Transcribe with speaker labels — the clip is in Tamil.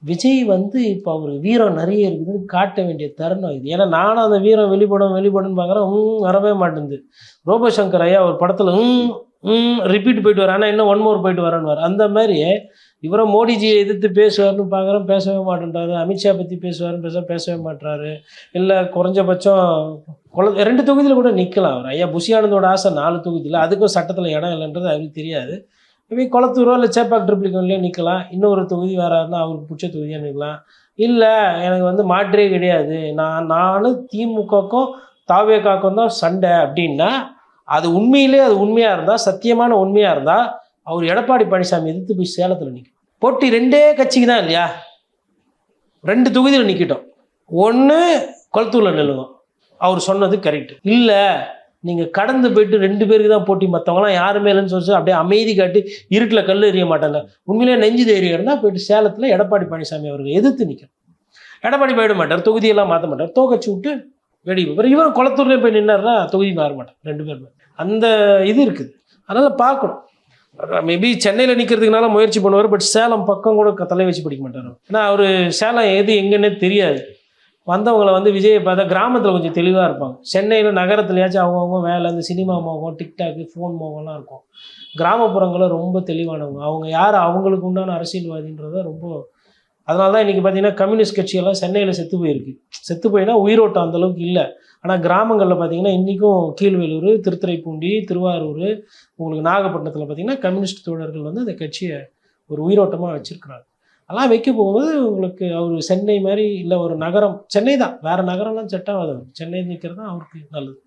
Speaker 1: விஜய் வந்து இப்போ அவர் வீரம் நிறைய இருக்குதுன்னு காட்ட வேண்டிய தருணம் இது. ஏன்னா நானும் அந்த வீரம் வெளிப்படும் பார்க்குறேன். வரவே மாட்டேங்குது. ரோபோ சங்கர் ஐயா ஒரு படத்தில் ரிப்பீட் போயிட்டு வர, ஆனால் இன்னும் ஒன் மோர் போயிட்டு வரேன்னு அந்த மாதிரி இவரை மோடிஜியை எதிர்த்து பேசுவார்னு பார்க்குறேன், பேசவே மாட்டேன்றாரு. அமித்ஷா பற்றி பேசுவார்னு பேசவே மாட்டுறாரு. இல்லை குறைஞ்சபட்சம் 2 தொகுதியில் கூட நிற்கலாம் அவர். ஐயா புஷி ஆனந்தோட ஆசை 4 தொகுதியில், அதுக்கும் சட்டத்தில் இடம் இல்லைன்றது அவருக்கு தெரியாது. மேபி குளத்தூரோ இல்லை சேப்பாக் ட்ரிப்ளிகன்லேயோ நிற்கலாம். இன்னொரு தொகுதி வேறாருன்னா அவருக்கு பிடிச்ச தொகுதியாக நிற்கலாம். இல்லை எனக்கு வந்து மாற்றே கிடையாது, நானும் திமுகக்கும் தாவேகாக்கும் தான் சண்டை அப்படின்னா, அது உண்மையாக இருந்தால், சத்தியமான உண்மையாக இருந்தால் அவர் எடப்பாடி பழனிசாமி எதிர்த்து போய் சேலத்தில் நிற்கும். போட்டி 2 கட்சிக்கு தான் இல்லையா? 2 தொகுதியில் நிற்கட்டும். ஒன்று குளத்தூரில் நில்லுவோம், அவர் சொன்னது கரெக்டு. இல்லை நீங்கள் கடந்து போயிட்டு 2 பேருக்கு தான் போட்டி, மற்றவங்களாம் யாருமே இல்லைன்னு சொல்லி அப்படியே அமைதி காட்டி இருட்டில் கல் எறிய மாட்டாங்க, உண்மையிலே நெஞ்சு தைரியம் இருந்தால் போயிட்டு சேலத்தில் எடப்பாடி பழனிசாமி அவர்கள் எதிர்த்து நிற்கணும். எடப்பாடி போயிட மாட்டார், தொகுதியெல்லாம் மாற்ற மாட்டார், தோக்கச்சு விட்டு வெடிப்பார். இவரும் குளத்தூர்லேயே போய் நின்னார்னா தொகுதி மாற மாட்டார். 2 பேருமே அந்த இது இருக்குது. அதனால் பார்க்கணும். மேபி சென்னையில் நிற்கிறதுக்குனால முயற்சி பண்ணுவார். பட் சேலம் பக்கம் கூட தலை வச்சு பிடிக்க மாட்டார். ஏன்னா அவர் சேலம் எது எங்கன்னே தெரியாது. வந்தவங்களை வந்து விஜயை பார்த்தா கிராமத்தில் கொஞ்சம் தெளிவாக இருப்பாங்க. சென்னையில் நகரத்துலையாச்சும் அவங்கவுங்க வேலை, இந்த சினிமா மோகம், டிக்டாக்கு, ஃபோன் மோகம்லாம் இருக்கும். கிராமப்புறங்களில் ரொம்ப தெளிவானவங்க. அவங்க யார், அவங்களுக்கு உண்டான அரசியல்வாதின்றத ரொம்ப. அதனால தான் இன்றைக்கி பார்த்தீங்கன்னா கம்யூனிஸ்ட் கட்சியெல்லாம் சென்னையில் செத்து போயிருக்கு. செத்து போயினா உயிரோட்டம் அந்தளவுக்கு இல்லை. ஆனால் கிராமங்களில் பார்த்தீங்கன்னா இன்றைக்கும் கீழ்வேலூர், திருத்துறைப்பூண்டி, திருவாரூர், உங்களுக்கு நாகப்பட்டினத்தில் பார்த்தீங்கன்னா கம்யூனிஸ்ட் தோழர்கள் வந்து அந்த கட்சியை ஒரு உயிரோட்டமாக வச்சுருக்குறாங்க. அதெல்லாம் வைக்க போகும்போது உங்களுக்கு அவர் சென்னை மாதிரி இல்லை ஒரு நகரம், சென்னை தான், வேறு நகரம்லாம் செட் ஆகாது. சென்னை நிற்கிறது தான் அவருக்கு நல்லது.